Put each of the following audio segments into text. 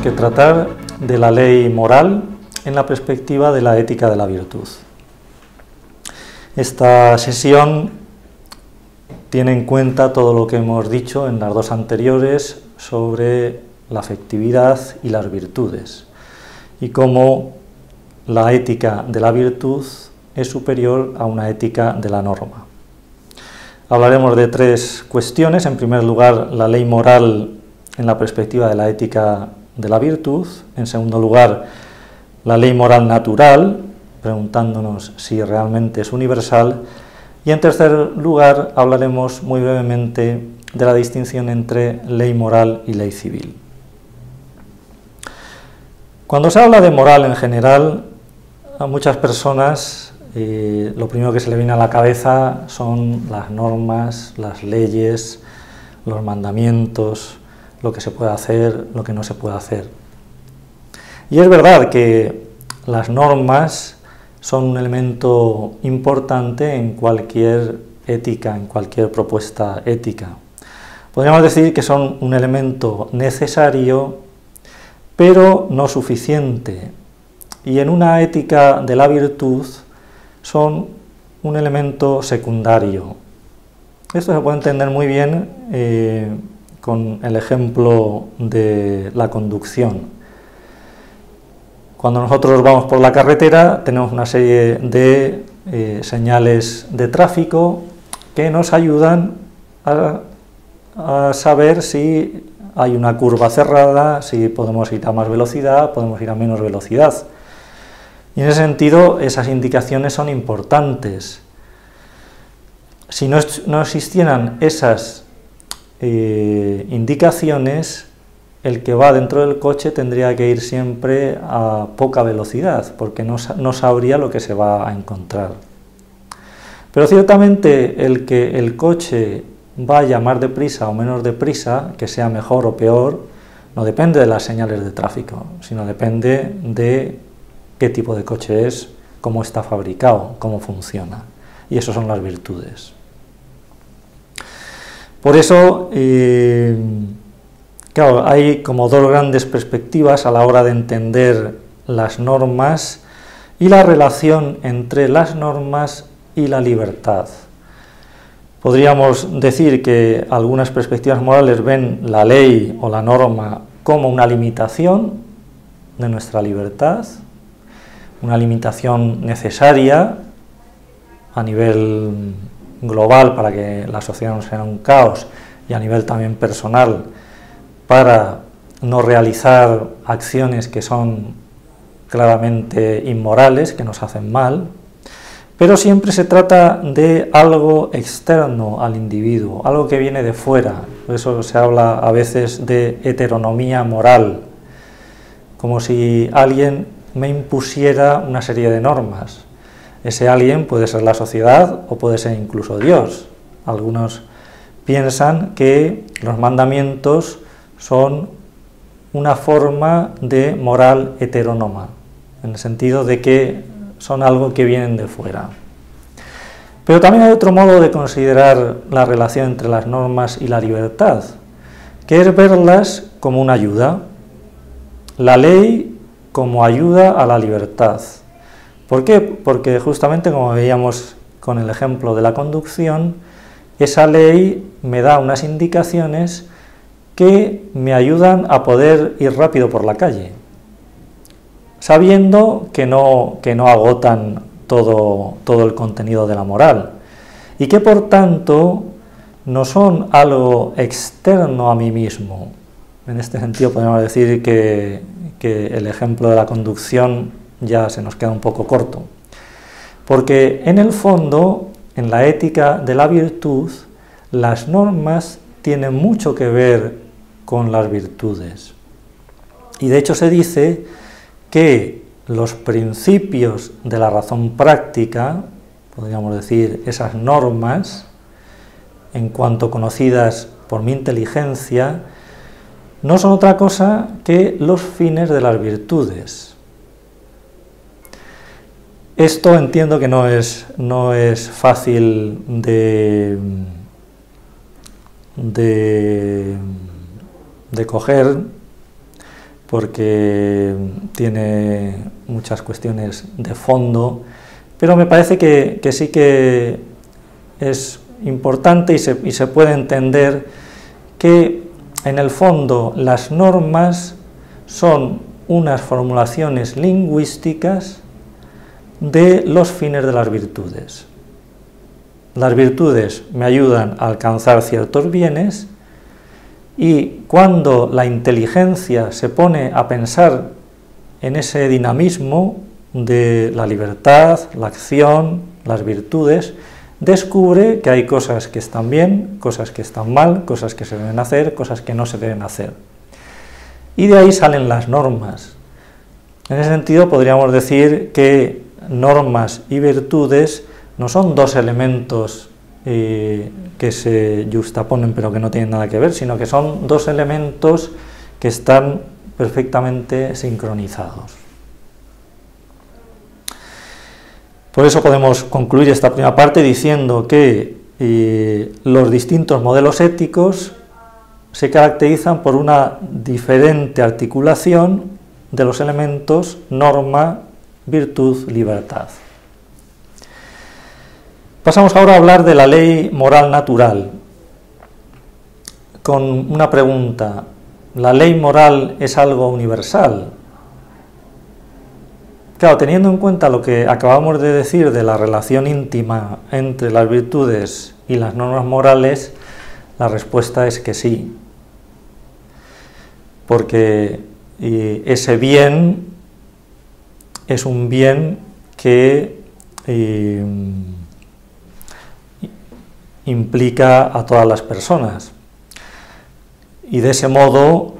que tratar de la ley moral en la perspectiva de la ética de la virtud. Esta sesión tiene en cuenta todo lo que hemos dicho en las dos anteriores sobre la afectividad y las virtudes, y cómo la ética de la virtud es superior a una ética de la norma. Hablaremos de tres cuestiones. En primer lugar, la ley moral en la perspectiva de la ética de la virtud. En segundo lugar, la ley moral natural, preguntándonos si realmente es universal. Y en tercer lugar, hablaremos muy brevemente de la distinción entre ley moral y ley civil. Cuando se habla de moral en general, a muchas personas lo primero que se le viene a la cabeza son las normas, las leyes, los mandamientos, lo que se puede hacer, lo que no se puede hacer. Y es verdad que las normas son un elemento importante en cualquier ética, en cualquier propuesta ética. Podríamos decir que son un elemento necesario, pero no suficiente. Y en una ética de la virtud son un elemento secundario. Esto se puede entender muy bien con el ejemplo de la conducción. Cuando nosotros vamos por la carretera tenemos una serie de señales de tráfico que nos ayudan a saber si hay una curva cerrada, si podemos ir a más velocidad, podemos ir a menos velocidad. Y en ese sentido, esas indicaciones son importantes. Si no existieran esas indicaciones, el que va dentro del coche tendría que ir siempre a poca velocidad, porque no sabría lo que se va a encontrar. Pero ciertamente el que el coche vaya más deprisa o menos deprisa, que sea mejor o peor, no depende de las señales de tráfico, sino depende de qué tipo de coche es, cómo está fabricado, cómo funciona. Y eso son las virtudes. Por eso, claro, hay como dos grandes perspectivas a la hora de entender las normas y la relación entre las normas y la libertad. Podríamos decir que algunas perspectivas morales ven la ley o la norma como una limitación de nuestra libertad, una limitación necesaria a nivel global para que la sociedad no sea un caos y a nivel también personal para no realizar acciones que son claramente inmorales, que nos hacen mal, pero siempre se trata de algo externo al individuo, algo que viene de fuera. Por eso se habla a veces de heteronomía moral, como si alguien me impusiera una serie de normas. Ese alguien puede ser la sociedad o puede ser incluso Dios. Algunos piensan que los mandamientos son una forma de moral heterónoma, en el sentido de que son algo que vienen de fuera. Pero también hay otro modo de considerar la relación entre las normas y la libertad, que es verlas como una ayuda. La ley como ayuda a la libertad. ¿Por qué? Porque justamente, como veíamos con el ejemplo de la conducción, esa ley me da unas indicaciones que me ayudan a poder ir rápido por la calle, sabiendo que no agotan todo el contenido de la moral, y que por tanto no son algo externo a mí mismo. En este sentido podemos decir que el ejemplo de la conducción ya se nos queda un poco corto, porque en el fondo, en la ética de la virtud, las normas tienen mucho que ver con las virtudes. Y de hecho se dice que los principios de la razón práctica, podríamos decir esas normas, en cuanto conocidas por mi inteligencia, no son otra cosa que los fines de las virtudes. Esto entiendo que no es fácil de coger, porque tiene muchas cuestiones de fondo, pero me parece que sí que es importante y se puede entender que en el fondo las normas son unas formulaciones lingüísticas de los fines de las virtudes. Las virtudes me ayudan a alcanzar ciertos bienes, y cuando la inteligencia se pone a pensar en ese dinamismo de la libertad, la acción, las virtudes, descubre que hay cosas que están bien, cosas que están mal, cosas que se deben hacer, cosas que no se deben hacer. Y de ahí salen las normas. En ese sentido podríamos decir que normas y virtudes no son dos elementos que se yuxtaponen pero que no tienen nada que ver, sino que son dos elementos que están perfectamente sincronizados. Por eso podemos concluir esta primera parte diciendo que los distintos modelos éticos se caracterizan por una diferente articulación de los elementos norma, virtud, libertad. Pasamos ahora a hablar de la ley moral natural, con una pregunta: ¿la ley moral es algo universal? Claro, teniendo en cuenta lo que acabamos de decir de la relación íntima entre las virtudes y las normas morales, la respuesta es que sí, porque ese bien es un bien que implica a todas las personas, y de ese modo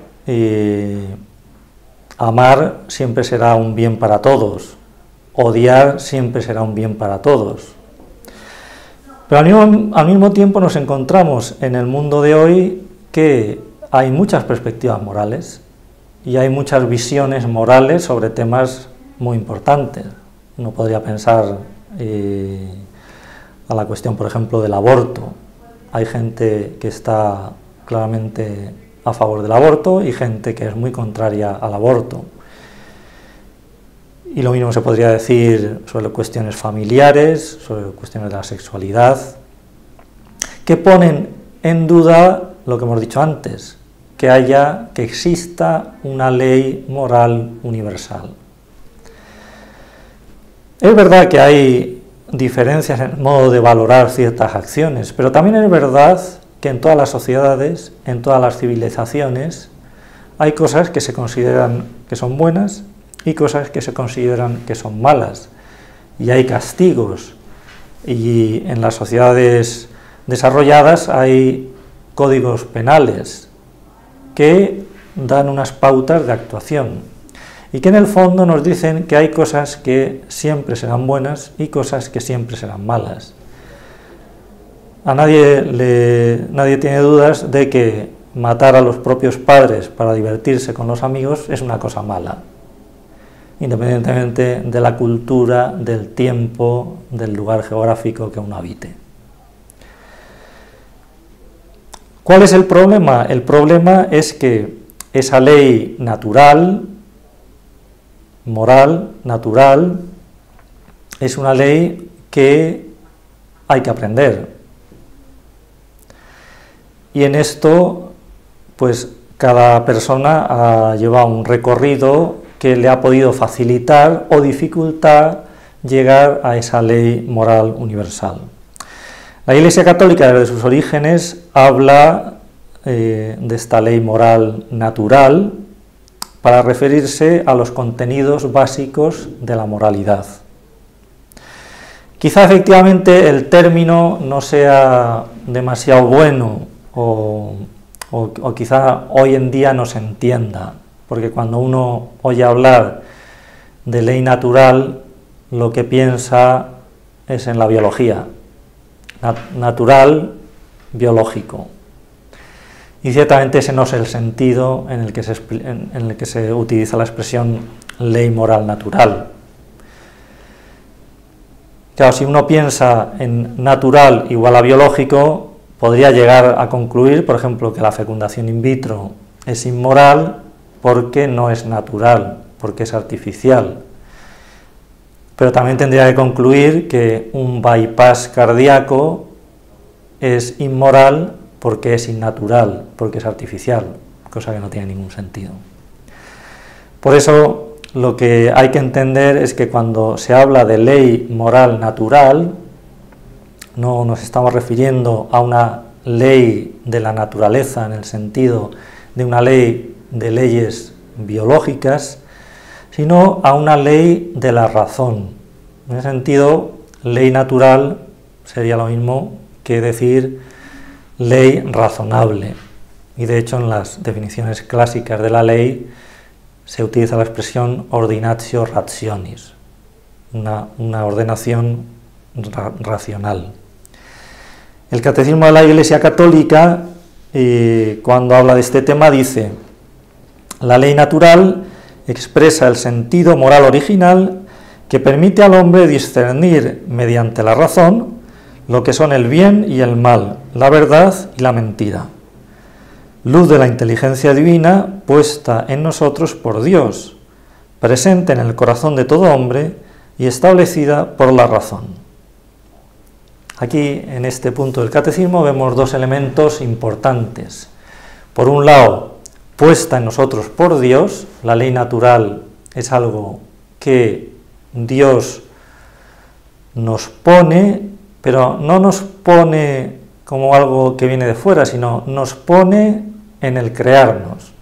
amar siempre será un bien para todos, odiar siempre será un bien para todos. Pero al mismo tiempo nos encontramos en el mundo de hoy que hay muchas perspectivas morales y hay muchas visiones morales sobre temas muy importantes. Uno podría pensar a la cuestión, por ejemplo, del aborto. Hay gente que está claramente a favor del aborto y gente que es muy contraria al aborto. Y lo mismo se podría decir sobre cuestiones familiares, sobre cuestiones de la sexualidad, que ponen en duda lo que hemos dicho antes, que exista una ley moral universal. Es verdad que hay diferencias en el modo de valorar ciertas acciones, pero también es verdad que en todas las sociedades, en todas las civilizaciones, hay cosas que se consideran que son buenas y cosas que se consideran que son malas, y hay castigos, y en las sociedades desarrolladas hay códigos penales que dan unas pautas de actuación, y que en el fondo nos dicen que hay cosas que siempre serán buenas y cosas que siempre serán malas. A nadie tiene dudas de que matar a los propios padres para divertirse con los amigos es una cosa mala, independientemente de la cultura, del tiempo, del lugar geográfico que uno habite. ¿Cuál es el problema? El problema es que esa ley natural, moral, natural, es una ley que hay que aprender. Y en esto, pues cada persona ha llevado un recorrido que le ha podido facilitar o dificultar llegar a esa ley moral universal. La Iglesia Católica, desde sus orígenes, habla de esta ley moral natural para referirse a los contenidos básicos de la moralidad. Quizá efectivamente el término no sea demasiado bueno o quizá hoy en día no se entienda, porque cuando uno oye hablar de ley natural, lo que piensa es en la biología, natural, biológico. Y ciertamente ese no es el sentido en el que se utiliza la expresión ley moral natural. Claro, si uno piensa en natural igual a biológico, podría llegar a concluir, por ejemplo, que la fecundación in vitro es inmoral, porque no es natural, porque es artificial. Pero también tendría que concluir que un bypass cardíaco es inmoral porque es innatural, porque es artificial, cosa que no tiene ningún sentido. Por eso, lo que hay que entender es que cuando se habla de ley moral natural, no nos estamos refiriendo a una ley de la naturaleza en el sentido de una ley de leyes biológicas, sino a una ley de la razón. En ese sentido, ley natural sería lo mismo que decir ley razonable. Y de hecho, en las definiciones clásicas de la ley se utiliza la expresión ordinatio rationis, una ordenación racional. El Catecismo de la Iglesia Católica, cuando habla de este tema, dice: la ley natural expresa el sentido moral original que permite al hombre discernir mediante la razón lo que son el bien y el mal, la verdad y la mentira. Luz de la inteligencia divina puesta en nosotros por Dios, presente en el corazón de todo hombre y establecida por la razón. Aquí, en este punto del catecismo, vemos dos elementos importantes. Por un lado, puesta en nosotros por Dios, la ley natural es algo que Dios nos pone, pero no nos pone como algo que viene de fuera, sino nos pone en el crearnos.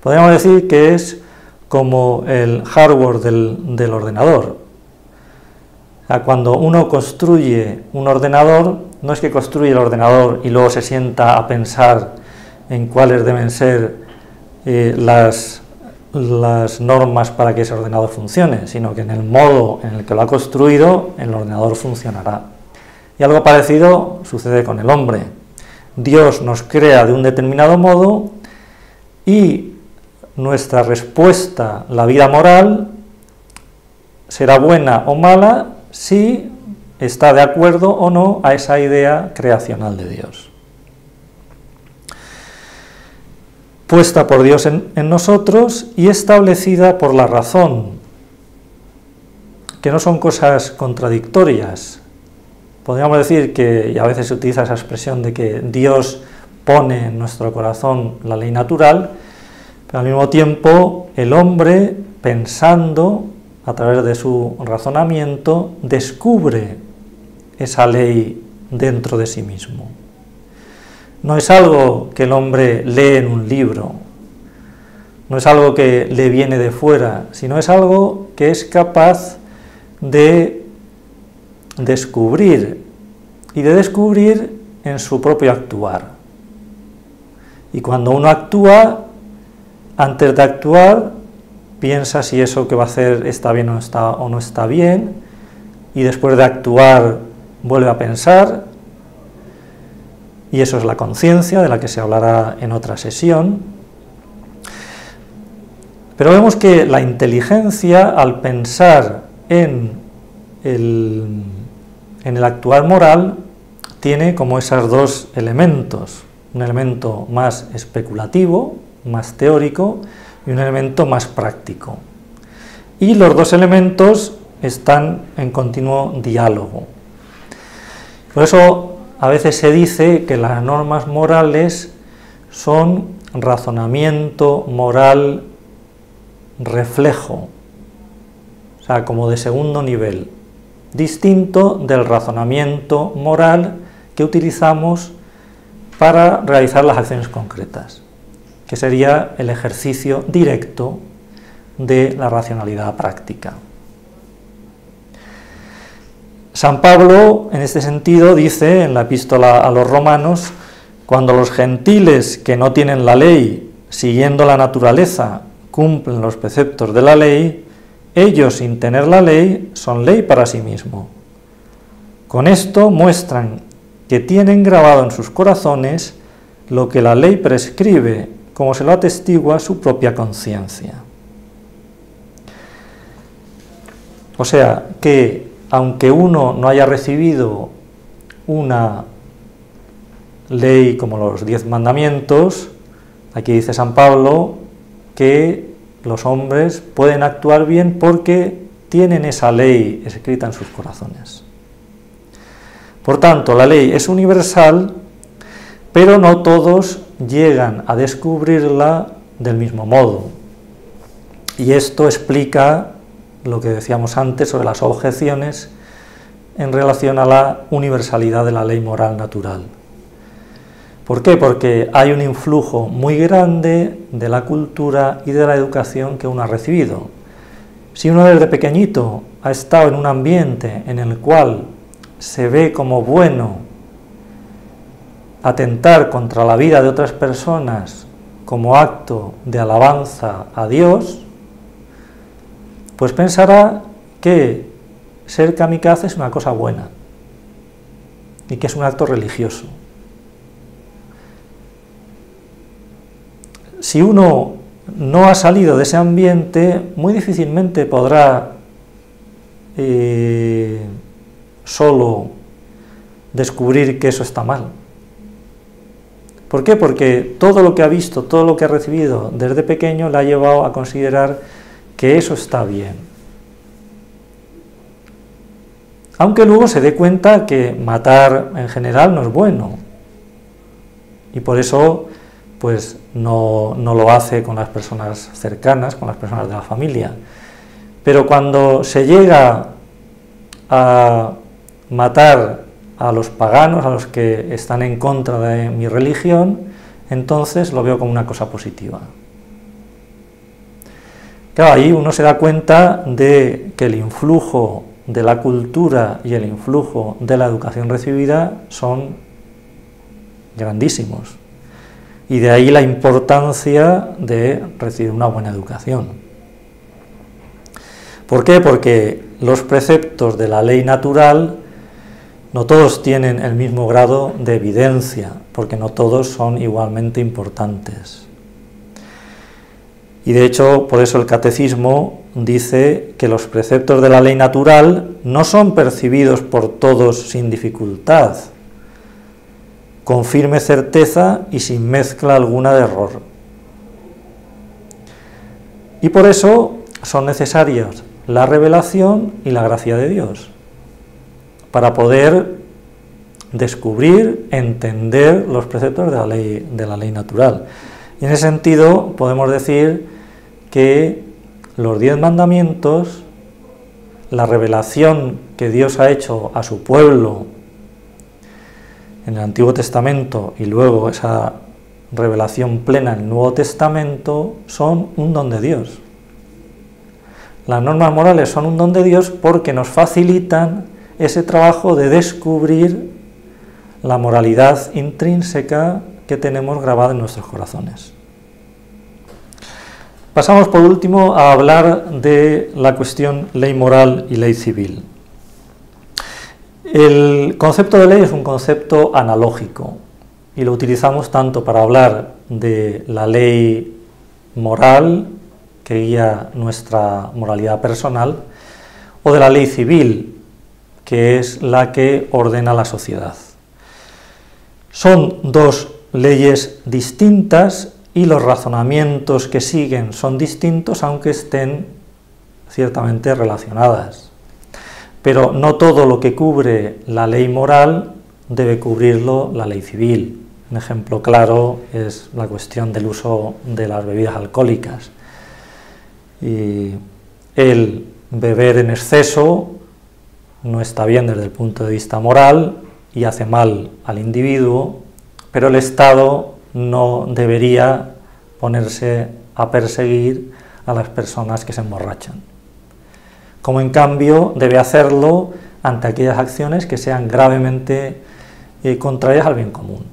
Podríamos decir que es como el hardware del ordenador. O sea, cuando uno construye un ordenador, no es que construye el ordenador y luego se sienta a pensar en cuáles deben ser las normas para que ese ordenador funcione, sino que en el modo en el que lo ha construido, el ordenador funcionará. Y algo parecido sucede con el hombre. Dios nos crea de un determinado modo y nuestra respuesta, la vida moral, será buena o mala si está de acuerdo o no a esa idea creacional de Dios. Puesta por Dios en nosotros y establecida por la razón, que no son cosas contradictorias. Podríamos decir que, y a veces se utiliza esa expresión de que Dios pone en nuestro corazón la ley natural, pero al mismo tiempo el hombre, pensando a través de su razonamiento, descubre esa ley dentro de sí mismo. No es algo que el hombre lee en un libro, no es algo que le viene de fuera, sino es algo que es capaz de descubrir, y de descubrir en su propio actuar. Y cuando uno actúa, antes de actuar, piensa si eso que va a hacer está bien o no está bien, y después de actuar vuelve a pensar, y eso es la conciencia, de la que se hablará en otra sesión. Pero vemos que la inteligencia, al pensar en el actuar moral, tiene como esos dos elementos, un elemento más especulativo, más teórico, y un elemento más práctico. Y los dos elementos están en continuo diálogo. Por eso a veces se dice que las normas morales son razonamiento moral reflejo, o sea, como de segundo nivel, distinto del razonamiento moral que utilizamos para realizar las acciones concretas, que sería el ejercicio directo de la racionalidad práctica. San Pablo, en este sentido, dice en la epístola a los romanos: cuando los gentiles que no tienen la ley, siguiendo la naturaleza, cumplen los preceptos de la ley, ellos, sin tener la ley, son ley para sí mismo. Con esto muestran que tienen grabado en sus corazones lo que la ley prescribe, como se lo atestigua su propia conciencia. O sea, que aunque uno no haya recibido una ley como los 10 mandamientos, aquí dice San Pablo, que los hombres pueden actuar bien porque tienen esa ley escrita en sus corazones. Por tanto, la ley es universal, pero no todos llegan a descubrirla del mismo modo. Y esto explica lo que decíamos antes sobre las objeciones en relación a la universalidad de la ley moral natural. ¿Por qué? Porque hay un influjo muy grande de la cultura y de la educación que uno ha recibido. Si uno desde pequeñito ha estado en un ambiente en el cual se ve como bueno atentar contra la vida de otras personas como acto de alabanza a Dios, pues pensará que ser kamikaze es una cosa buena y que es un acto religioso. Si uno no ha salido de ese ambiente, muy difícilmente podrá solo descubrir que eso está mal. ¿Por qué? Porque todo lo que ha visto, todo lo que ha recibido desde pequeño le ha llevado a considerar que eso está bien. Aunque luego se dé cuenta que matar en general no es bueno. Y por eso pues no lo hace con las personas cercanas, con las personas de la familia. Pero cuando se llega a matar a los paganos, a los que están en contra de mi religión, entonces lo veo como una cosa positiva. Claro, ahí uno se da cuenta de que el influjo de la cultura y el influjo de la educación recibida son grandísimos. Y de ahí la importancia de recibir una buena educación. ¿Por qué? Porque los preceptos de la ley natural no todos tienen el mismo grado de evidencia, porque no todos son igualmente importantes. Y de hecho, por eso el catecismo dice que los preceptos de la ley natural no son percibidos por todos sin dificultad, con firme certeza y sin mezcla alguna de error. Y por eso son necesarias la revelación y la gracia de Dios, para poder descubrir, entender los preceptos de la ley natural. Y en ese sentido podemos decir que los 10 mandamientos, la revelación que Dios ha hecho a su pueblo en el Antiguo Testamento y luego esa revelación plena en el Nuevo Testamento, son un don de Dios. Las normas morales son un don de Dios porque nos facilitan ese trabajo de descubrir la moralidad intrínseca que tenemos grabada en nuestros corazones. Pasamos por último a hablar de la cuestión ley moral y ley civil. El concepto de ley es un concepto analógico y lo utilizamos tanto para hablar de la ley moral que guía nuestra moralidad personal o de la ley civil, que es la que ordena la sociedad. Son dos leyes distintas y los razonamientos que siguen son distintos, aunque estén ciertamente relacionadas. Pero no todo lo que cubre la ley moral debe cubrirlo la ley civil. Un ejemplo claro es la cuestión del uso de las bebidas alcohólicas. Y el beber en exceso no está bien desde el punto de vista moral y hace mal al individuo, pero el Estado no debería ponerse a perseguir a las personas que se emborrachan, como en cambio debe hacerlo ante aquellas acciones que sean gravemente contrarias al bien común.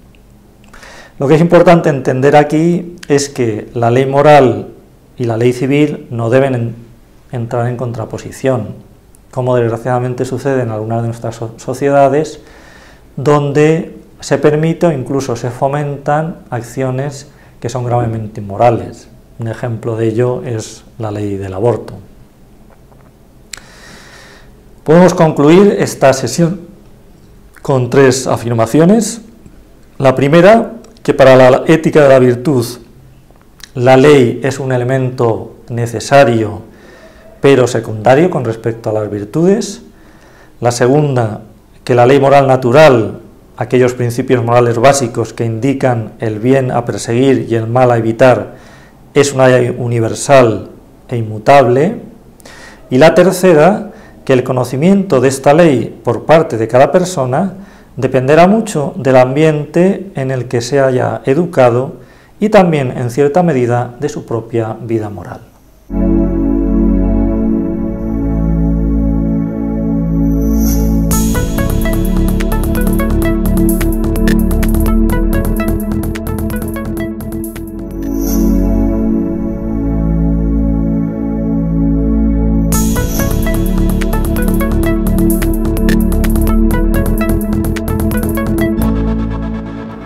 Lo que es importante entender aquí es que la ley moral y la ley civil no deben entrar en contraposición, como desgraciadamente sucede en algunas de nuestras sociedades, donde se permite o incluso se fomentan acciones que son gravemente inmorales. Un ejemplo de ello es la ley del aborto. Podemos concluir esta sesión con 3 afirmaciones. La primera, que para la ética de la virtud la ley es un elemento necesario pero secundario con respecto a las virtudes. La segunda, que la ley moral natural, aquellos principios morales básicos que indican el bien a perseguir y el mal a evitar, es una ley universal e inmutable. Y la tercera, que el conocimiento de esta ley por parte de cada persona dependerá mucho del ambiente en el que se haya educado y también, en cierta medida, de su propia vida moral.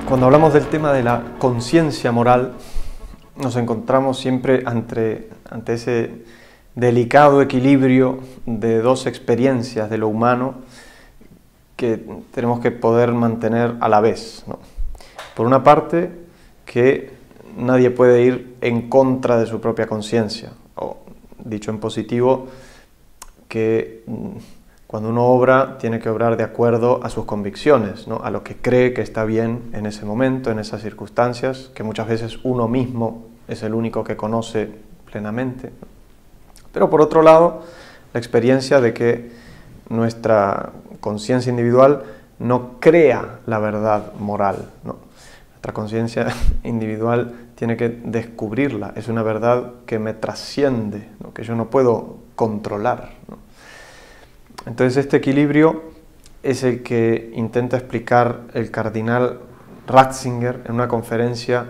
Cuando hablamos del tema de la conciencia moral, nos encontramos siempre ante ese delicado equilibrio de dos experiencias de lo humano que tenemos que poder mantener a la vez, ¿no? Por una parte, que nadie puede ir en contra de su propia conciencia, o dicho en positivo, que cuando uno obra, tiene que obrar de acuerdo a sus convicciones, ¿no? A lo que cree que está bien en ese momento, en esas circunstancias, que muchas veces uno mismo es el único que conoce plenamente. Pero por otro lado, la experiencia de que nuestra conciencia individual no crea la verdad moral, ¿no? Nuestra conciencia individual tiene que descubrirla, es una verdad que me trasciende, ¿no? Que yo no puedo controlar, ¿no? Entonces este equilibrio es el que intenta explicar el cardenal Ratzinger en una conferencia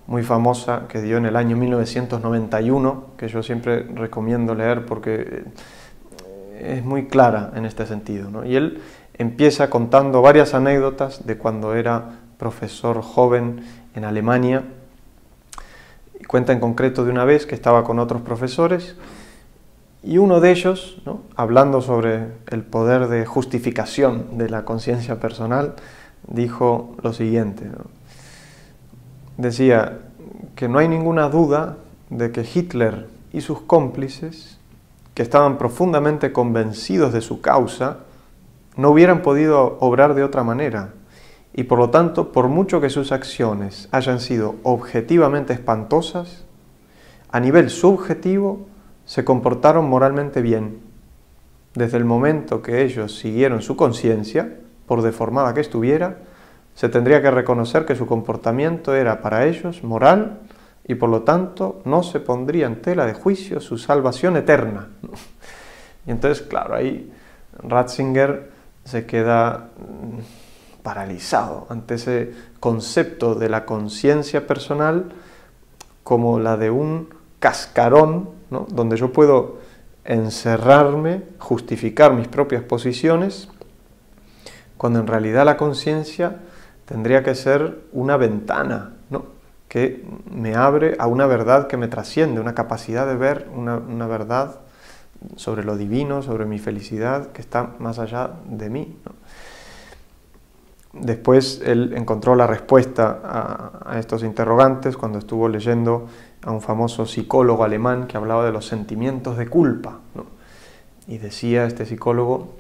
muy famosa que dio en el año 1991, que yo siempre recomiendo leer porque es muy clara en este sentido, ¿no? Y él empieza contando varias anécdotas de cuando era profesor joven en Alemania. Y cuenta en concreto de una vez que estaba con otros profesores y uno de ellos, ¿no?, hablando sobre el poder de justificación de la conciencia personal, dijo lo siguiente, ¿no? Decía que no hay ninguna duda de que Hitler y sus cómplices, que estaban profundamente convencidos de su causa, no hubieran podido obrar de otra manera, y por lo tanto, por mucho que sus acciones hayan sido objetivamente espantosas, a nivel subjetivo se comportaron moralmente bien. Desde el momento que ellos siguieron su conciencia, por deformada que estuviera, se tendría que reconocer que su comportamiento era para ellos moral y por lo tanto no se pondría en tela de juicio su salvación eterna. Y entonces, claro, ahí Ratzinger se queda paralizado ante ese concepto de la conciencia personal como la de un cascarón, ¿no?, donde yo puedo encerrarme, justificar mis propias posiciones, cuando en realidad la conciencia tendría que ser una ventana, ¿no?, que me abre a una verdad que me trasciende, una capacidad de ver una verdad sobre lo divino, sobre mi felicidad, que está más allá de mí, ¿no? Después él encontró la respuesta a estos interrogantes cuando estuvo leyendo a un famoso psicólogo alemán que hablaba de los sentimientos de culpa, ¿no? Y decía este psicólogo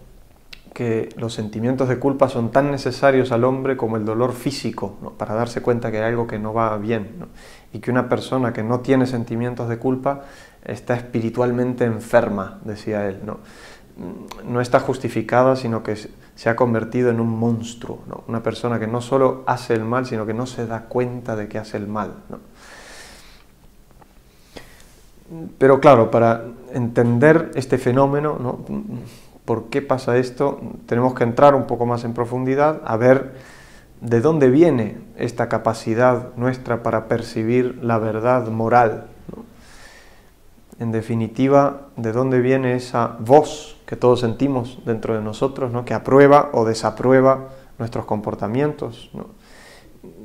que los sentimientos de culpa son tan necesarios al hombre como el dolor físico, ¿no?, para darse cuenta que hay algo que no va bien, ¿no? Y que una persona que no tiene sentimientos de culpa está espiritualmente enferma, decía él, ¿no? No está justificada, sino que se ha convertido en un monstruo, ¿no? Una persona que no solo hace el mal, sino que no se da cuenta de que hace el mal, ¿no? Pero claro, para entender este fenómeno, ¿no?, por qué pasa esto, tenemos que entrar un poco más en profundidad a ver de dónde viene esta capacidad nuestra para percibir la verdad moral, ¿no? En definitiva, de dónde viene esa voz que todos sentimos dentro de nosotros, ¿no?, que aprueba o desaprueba nuestros comportamientos, ¿no?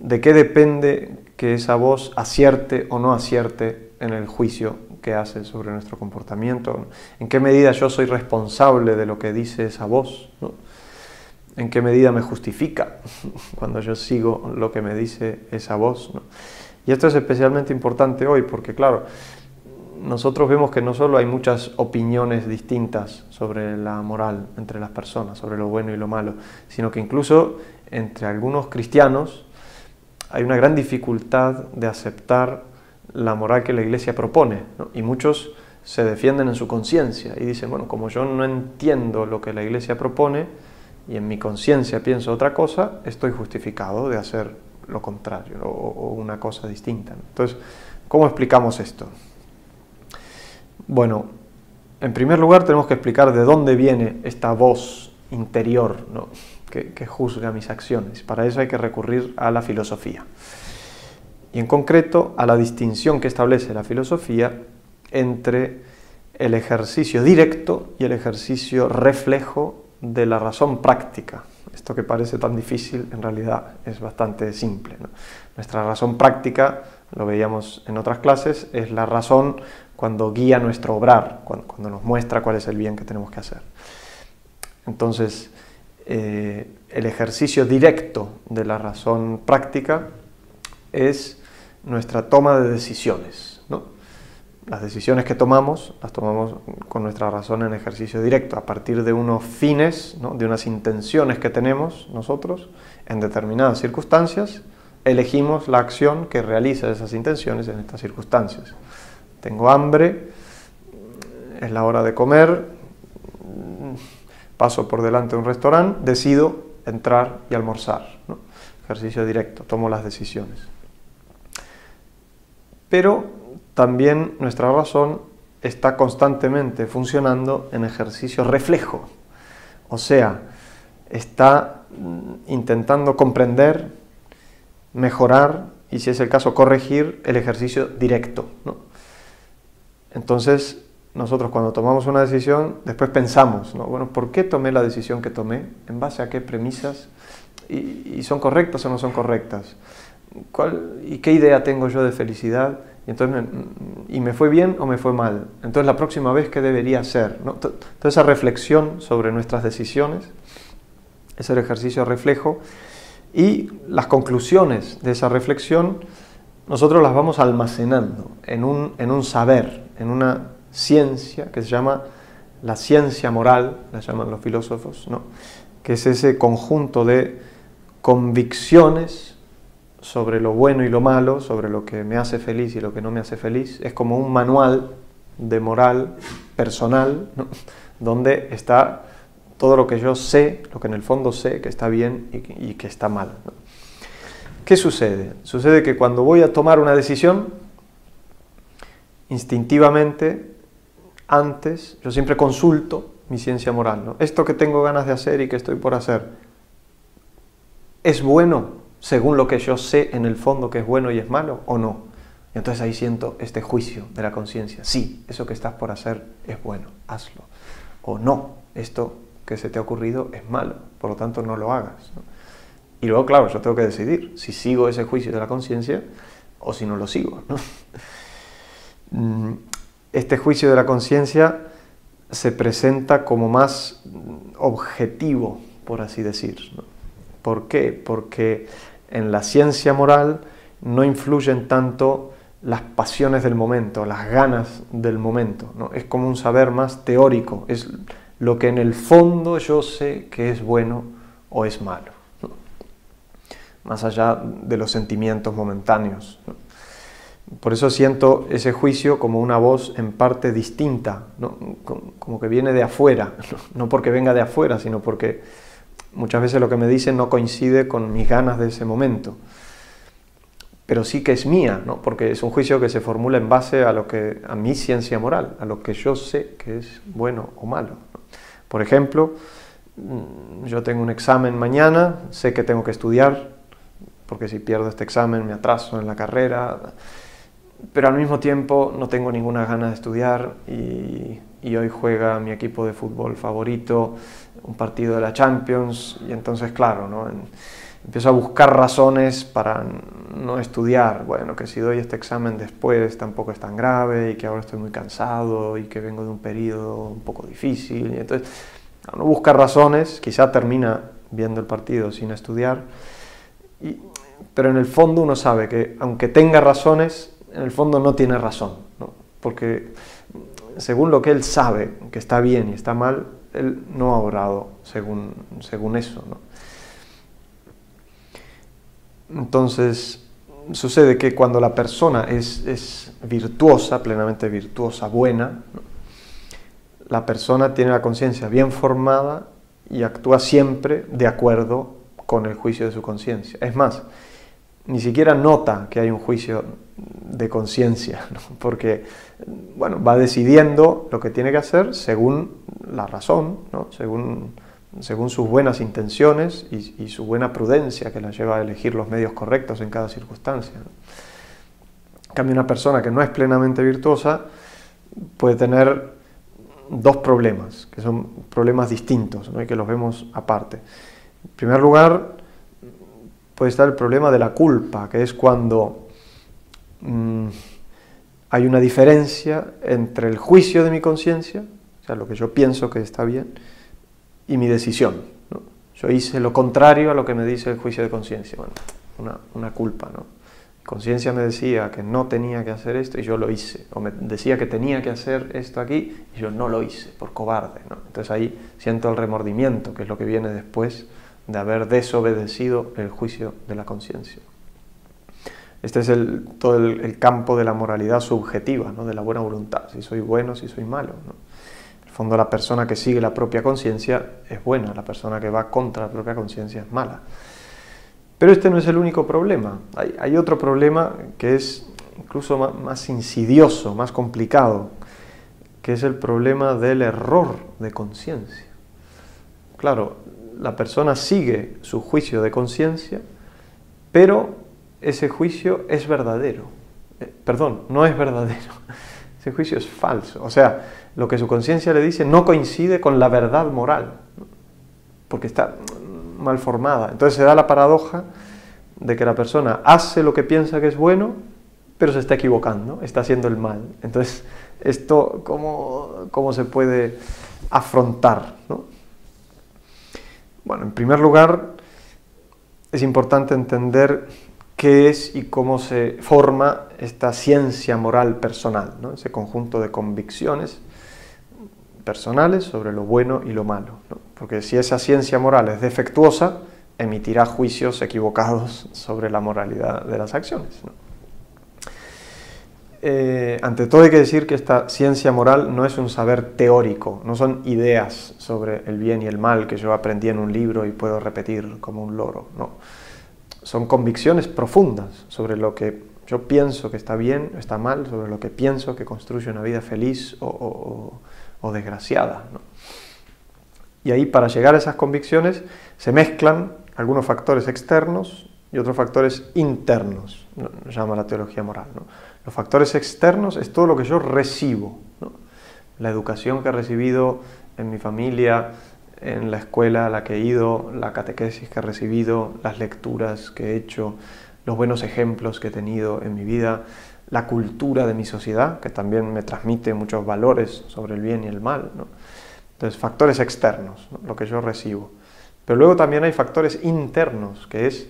¿De qué depende que esa voz acierte o no acierte en el juicio que hace sobre nuestro comportamiento? ¿En qué medida yo soy responsable de lo que dice esa voz, ¿no? ¿En qué medida me justifica cuando yo sigo lo que me dice esa voz, ¿no? Y esto es especialmente importante hoy porque, claro, nosotros vemos que no solo hay muchas opiniones distintas sobre la moral entre las personas, sobre lo bueno y lo malo, sino que incluso entre algunos cristianos hay una gran dificultad de aceptar la moral que la Iglesia propone, ¿no? Y muchos se defienden en su conciencia y dicen, bueno, como yo no entiendo lo que la Iglesia propone y en mi conciencia pienso otra cosa, estoy justificado de hacer lo contrario o una cosa distinta, ¿no? Entonces, ¿cómo explicamos esto? Bueno, en primer lugar tenemos que explicar de dónde viene esta voz interior, ¿no?, que juzga mis acciones. Para eso hay que recurrir a la filosofía. Y en concreto a la distinción que establece la filosofía entre el ejercicio directo y el ejercicio reflejo de la razón práctica. Esto que parece tan difícil en realidad es bastante simple, ¿no? Nuestra razón práctica, lo veíamos en otras clases, es la razón cuando guía nuestro obrar, cuando nos muestra cuál es el bien que tenemos que hacer. Entonces, el ejercicio directo de la razón práctica es nuestra toma de decisiones, ¿no? Las decisiones que tomamos, las tomamos con nuestra razón en ejercicio directo, a partir de unos fines, ¿no?, de unas intenciones que tenemos nosotros en determinadas circunstancias, elegimos la acción que realiza esas intenciones en estas circunstancias. Tengo hambre, es la hora de comer, paso por delante de un restaurante, decido entrar y almorzar, ¿no? Ejercicio directo, tomo las decisiones. Pero también nuestra razón está constantemente funcionando en ejercicio reflejo, o sea, está intentando comprender, mejorar y, si es el caso, corregir el ejercicio directo, ¿no? Entonces, nosotros cuando tomamos una decisión, después pensamos, ¿no?, bueno, ¿por qué tomé la decisión que tomé? ¿En base a qué premisas? ¿Y son correctas o no son correctas? ¿Y qué idea tengo yo de felicidad? Y entonces, ¿me fue bien o me fue mal? Entonces, la próxima vez, ¿qué debería hacer? ¿No? Toda esa reflexión sobre nuestras decisiones es el ejercicio reflejo, y las conclusiones de esa reflexión nosotros las vamos almacenando en un saber, en una ciencia que se llama la ciencia moral, la llaman los filósofos, ¿no?, que es ese conjunto de convicciones sobre lo bueno y lo malo, sobre lo que me hace feliz y lo que no me hace feliz. Es como un manual de moral personal, ¿no?, donde está todo lo que yo sé, lo que en el fondo sé que está bien y que está mal, ¿no? ¿Qué sucede? Sucede que cuando voy a tomar una decisión, instintivamente, antes, yo siempre consulto mi ciencia moral, ¿no? Esto que tengo ganas de hacer y que estoy por hacer, ¿es bueno según lo que yo sé en el fondo que es bueno y es malo o no? Y entonces ahí siento este juicio de la conciencia. Sí, eso que estás por hacer es bueno, hazlo. O no, esto que se te ha ocurrido es malo, por lo tanto no lo hagas, ¿no? Y luego, claro, yo tengo que decidir si sigo ese juicio de la conciencia o si no lo sigo, ¿no? Este juicio de la conciencia se presenta como más objetivo, por así decir, ¿no? ¿Por qué? Porque en la ciencia moral no influyen tanto las pasiones del momento, las ganas del momento, ¿no? Es como un saber más teórico, es lo que en el fondo yo sé que es bueno o es malo, ¿no?, más allá de los sentimientos momentáneos, ¿no? Por eso siento ese juicio como una voz en parte distinta, ¿no?, como que viene de afuera, no porque venga de afuera, sino porque muchas veces lo que me dicen no coincide con mis ganas de ese momento, pero sí que es mía, ¿no?, porque es un juicio que se formula en base a mi ciencia moral, a lo que yo sé que es bueno o malo, ¿no? Por ejemplo, yo tengo un examen mañana, sé que tengo que estudiar, porque si pierdo este examen me atraso en la carrera, pero al mismo tiempo no tengo ninguna ganas de estudiar y hoy juega mi equipo de fútbol favorito un partido de la Champions, y entonces, claro, ¿no?, empiezo a buscar razones para no estudiar. Bueno, que si doy este examen después tampoco es tan grave, y que ahora estoy muy cansado, y que vengo de un periodo un poco difícil. Y entonces, uno busca razones, quizá termina viendo el partido sin estudiar, y pero en el fondo uno sabe que aunque tenga razones, en el fondo no tiene razón, ¿no? Porque según lo que él sabe que está bien y está mal, él no ha obrado según eso, ¿no? Entonces, sucede que cuando la persona es virtuosa, plenamente virtuosa, buena, ¿no?, la persona tiene la conciencia bien formada y actúa siempre de acuerdo con el juicio de su conciencia. Es más, ni siquiera nota que hay un juicio de conciencia, ¿no? Porque, bueno, va decidiendo lo que tiene que hacer según la razón, ¿no? Según sus buenas intenciones y su buena prudencia que la lleva a elegir los medios correctos en cada circunstancia, ¿no? En cambio, una persona que no es plenamente virtuosa puede tener dos problemas, que son problemas distintos, ¿no?, y que los vemos aparte. En primer lugar, puede estar el problema de la culpa, que es cuando hay una diferencia entre el juicio de mi conciencia, o sea, lo que yo pienso que está bien, y mi decisión, ¿no? Yo hice lo contrario a lo que me dice el juicio de conciencia. Bueno, una culpa, ¿no? Mi conciencia me decía que no tenía que hacer esto y yo lo hice, o me decía que tenía que hacer esto aquí y yo no lo hice por cobarde, ¿no? Entonces ahí siento el remordimiento, que es lo que viene después de haber desobedecido el juicio de la conciencia. Este es todo el campo de la moralidad subjetiva, ¿no?, de la buena voluntad, si soy bueno, si soy malo, ¿no? En el fondo, la persona que sigue la propia conciencia es buena, la persona que va contra la propia conciencia es mala. Pero este no es el único problema. Hay otro problema que es incluso más insidioso, más complicado, que es el problema del error de conciencia. Claro, la persona sigue su juicio de conciencia, pero ese juicio es verdadero. No es verdadero. Ese juicio es falso. O sea, lo que su conciencia le dice no coincide con la verdad moral, porque está mal formada. Entonces se da la paradoja de que la persona hace lo que piensa que es bueno, pero se está equivocando, está haciendo el mal. Entonces, ¿esto cómo se puede afrontar, ¿no? Bueno, en primer lugar, es importante entender qué es y cómo se forma esta ciencia moral personal, ¿no? Ese conjunto de convicciones personales sobre lo bueno y lo malo, ¿no? Porque si esa ciencia moral es defectuosa, emitirá juicios equivocados sobre la moralidad de las acciones, ¿no? Ante todo hay que decir que esta ciencia moral no es un saber teórico, no son ideas sobre el bien y el mal que yo aprendí en un libro y puedo repetir como un loro, no. Son convicciones profundas sobre lo que yo pienso que está bien o está mal, sobre lo que pienso que construye una vida feliz o desgraciada, ¿no? Y ahí, para llegar a esas convicciones, se mezclan algunos factores externos y otros factores internos, ¿no?, llama la teología moral, ¿no? Los factores externos es todo lo que yo recibo, ¿no? La educación que he recibido en mi familia, en la escuela a la que he ido, la catequesis que he recibido, las lecturas que he hecho, los buenos ejemplos que he tenido en mi vida, la cultura de mi sociedad, que también me transmite muchos valores sobre el bien y el mal, ¿no? Entonces, factores externos, ¿no?, lo que yo recibo. Pero luego también hay factores internos, que es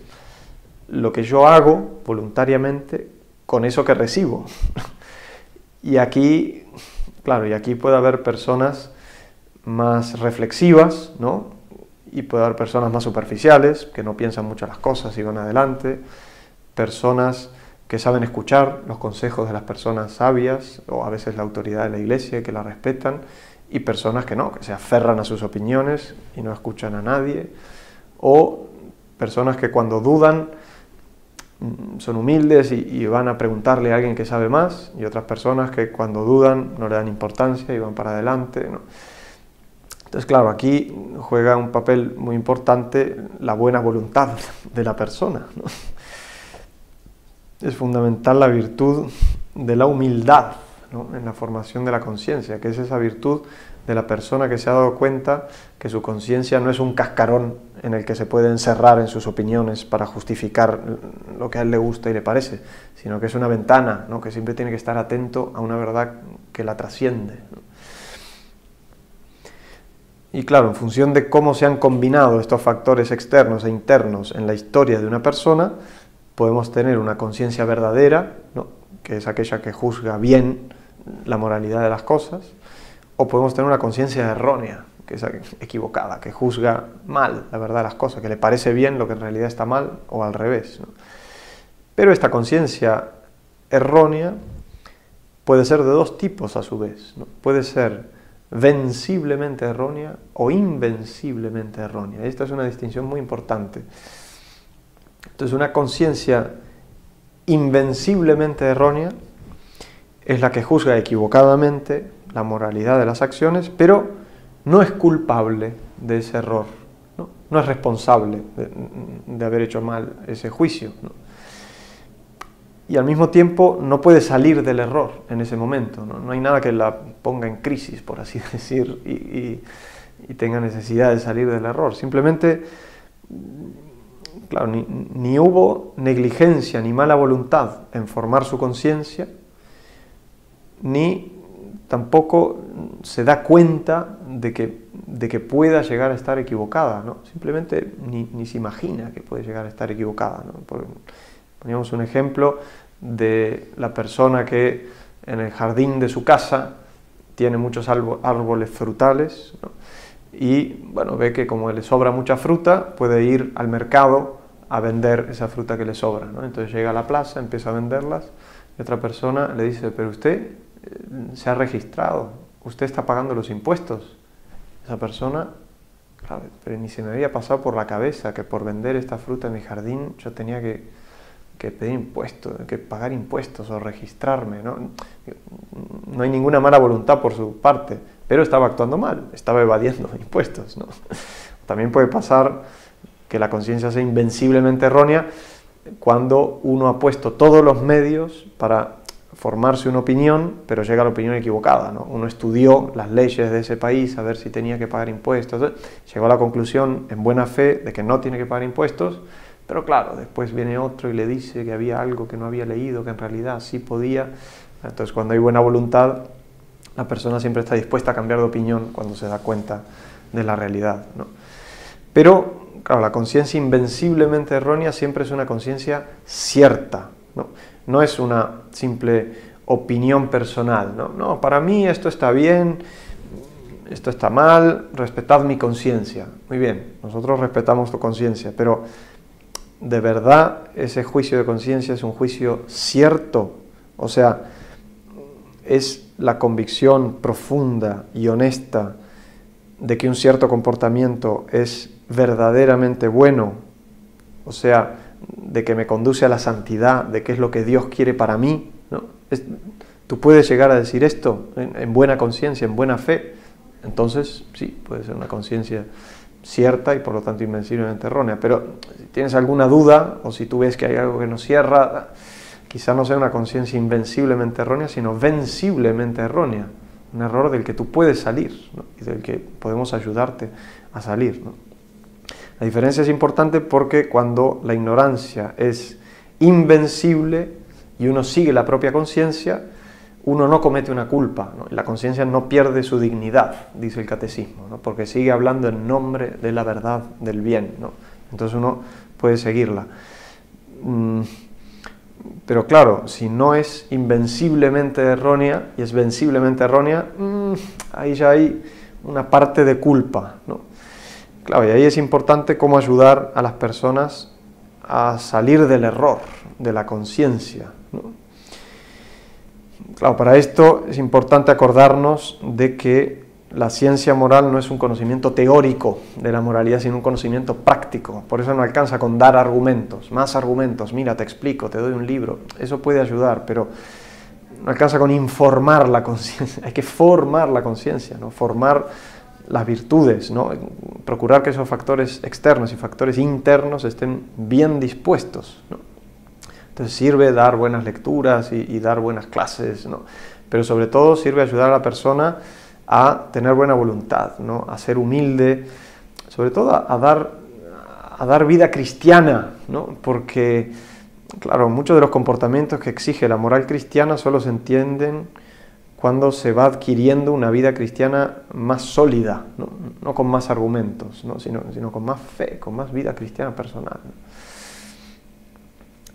lo que yo hago voluntariamente con eso que recibo. Y aquí, claro, puede haber personas más reflexivas, ¿no?, y puede haber personas más superficiales, que no piensan mucho las cosas y van adelante, personas que saben escuchar los consejos de las personas sabias, o a veces la autoridad de la iglesia, que la respetan, y personas que no, que se aferran a sus opiniones y no escuchan a nadie, o personas que cuando dudan son humildes y van a preguntarle a alguien que sabe más, y otras personas que cuando dudan no le dan importancia y van para adelante, ¿no? Entonces, claro, aquí juega un papel muy importante la buena voluntad de la persona, ¿no? Es fundamental la virtud de la humildad, ¿no?, en la formación de la conciencia, que es esa virtud de la persona que se ha dado cuenta que su conciencia no es un cascarón en el que se puede encerrar en sus opiniones para justificar lo que a él le gusta y le parece, sino que es una ventana, ¿no?, que siempre tiene que estar atento a una verdad que la trasciende, ¿no? Y claro, en función de cómo se han combinado estos factores externos e internos en la historia de una persona, podemos tener una conciencia verdadera, ¿no?, que es aquella que juzga bien la moralidad de las cosas, o podemos tener una conciencia errónea, que es equivocada, que juzga mal la verdad de las cosas, que le parece bien lo que en realidad está mal, o al revés, ¿no? Pero esta conciencia errónea puede ser de dos tipos a su vez, ¿no? Puede ser venciblemente errónea o invenciblemente errónea. Esta es una distinción muy importante. Entonces, una conciencia invenciblemente errónea es la que juzga equivocadamente la moralidad de las acciones, pero no es culpable de ese error, ¿no? No es responsable de haber hecho mal ese juicio, ¿no? Y al mismo tiempo no puede salir del error en ese momento, ¿no? No hay nada que la ponga en crisis, por así decir, y tenga necesidad de salir del error. Simplemente, claro, ni hubo negligencia ni mala voluntad en formar su conciencia, ni tampoco se da cuenta de que pueda llegar a estar equivocada, ¿no? Simplemente ni se imagina que puede llegar a estar equivocada, ¿no? Poníamos un ejemplo de la persona que en el jardín de su casa tiene muchos árboles frutales, ¿no? Y bueno, ve que como le sobra mucha fruta, puede ir al mercado a vender esa fruta que le sobra, ¿no? Entonces llega a la plaza, empieza a venderlas, y otra persona le dice: pero usted se ha registrado, usted está pagando los impuestos. Esa persona, claro, pero ni se me había pasado por la cabeza que por vender esta fruta en mi jardín yo tenía que pedir impuestos, que pagar impuestos o registrarme, ¿no? No hay ninguna mala voluntad por su parte, pero estaba actuando mal, estaba evadiendo impuestos, ¿no? También puede pasar que la conciencia sea invenciblemente errónea cuando uno ha puesto todos los medios para formarse una opinión, pero llega a la opinión equivocada, ¿no? Uno estudió las leyes de ese país a ver si tenía que pagar impuestos, llegó a la conclusión en buena fe de que no tiene que pagar impuestos, pero claro, después viene otro y le dice que había algo que no había leído, que en realidad sí podía. Entonces, cuando hay buena voluntad, la persona siempre está dispuesta a cambiar de opinión cuando se da cuenta de la realidad, ¿no? Pero, claro, la conciencia invenciblemente errónea siempre es una conciencia cierta, ¿no? No es una simple opinión personal, ¿no? No, para mí esto está bien, esto está mal, respetad mi conciencia. Muy bien, nosotros respetamos tu conciencia, pero ¿de verdad ese juicio de conciencia es un juicio cierto? O sea, ¿es la convicción profunda y honesta de que un cierto comportamiento es verdaderamente bueno? O sea, de que me conduce a la santidad, de qué es lo que Dios quiere para mí, ¿no? ¿Tú puedes llegar a decir esto en buena conciencia, en buena fe? Entonces, sí, puede ser una conciencia cierta y por lo tanto invenciblemente errónea. Pero si tienes alguna duda o si tú ves que hay algo que nos cierra, quizá no sea una conciencia invenciblemente errónea, sino venciblemente errónea, un error del que tú puedes salir, ¿no? Y del que podemos ayudarte a salir, ¿no? La diferencia es importante porque cuando la ignorancia es invencible y uno sigue la propia conciencia, uno no comete una culpa, ¿no? Y la conciencia no pierde su dignidad, dice el catecismo, ¿no? Porque sigue hablando en nombre de la verdad, del bien, ¿no? Entonces uno puede seguirla. Pero claro, si no es invenciblemente errónea y es venciblemente errónea, ahí ya hay una parte de culpa, ¿no? Claro, y ahí es importante cómo ayudar a las personas a salir del error, de la conciencia, ¿no? Claro, para esto es importante acordarnos de que la ciencia moral no es un conocimiento teórico de la moralidad, sino un conocimiento práctico. Por eso no alcanza con dar argumentos, más argumentos. Mira, te explico, te doy un libro. Eso puede ayudar, pero no alcanza con informar la conciencia. Hay que formar la conciencia, ¿no? Formar las virtudes, ¿no? Procurar que esos factores externos y factores internos estén bien dispuestos, ¿no? Entonces sirve dar buenas lecturas y dar buenas clases, ¿no? Pero sobre todo sirve ayudar a la persona a tener buena voluntad, ¿no? A ser humilde, sobre todo a dar vida cristiana, ¿no? Porque, claro, muchos de los comportamientos que exige la moral cristiana solo se entienden cuando se va adquiriendo una vida cristiana más sólida, ¿no? No con más argumentos, ¿no? sino con más fe, con más vida cristiana personal, ¿no?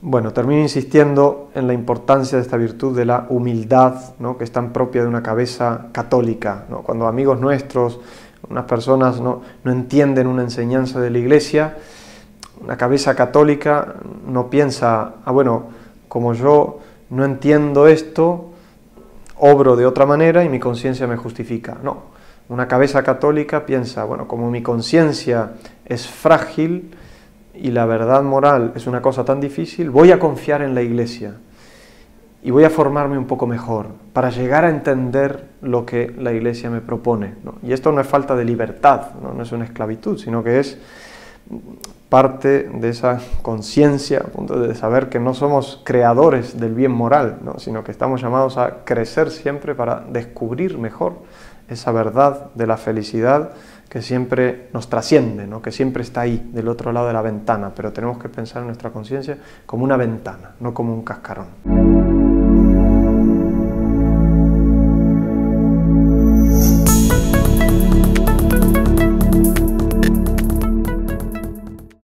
Bueno, termino insistiendo en la importancia de esta virtud de la humildad, ¿no?, que es tan propia de una cabeza católica, ¿no? Cuando amigos nuestros, unas personas no entienden una enseñanza de la Iglesia, una cabeza católica no piensa, bueno, como yo no entiendo esto, obro de otra manera y mi conciencia me justifica. No, una cabeza católica piensa, bueno, como mi conciencia es frágil y la verdad moral es una cosa tan difícil, voy a confiar en la Iglesia y voy a formarme un poco mejor para llegar a entender lo que la Iglesia me propone, ¿no? Y esto no es falta de libertad, no es una esclavitud, sino que es parte de esa conciencia, de saber que no somos creadores del bien moral, ¿no?, sino que estamos llamados a crecer siempre para descubrir mejor esa verdad de la felicidad que siempre nos trasciende, ¿no?, que siempre está ahí, del otro lado de la ventana, pero tenemos que pensar en nuestra conciencia como una ventana, no como un cascarón.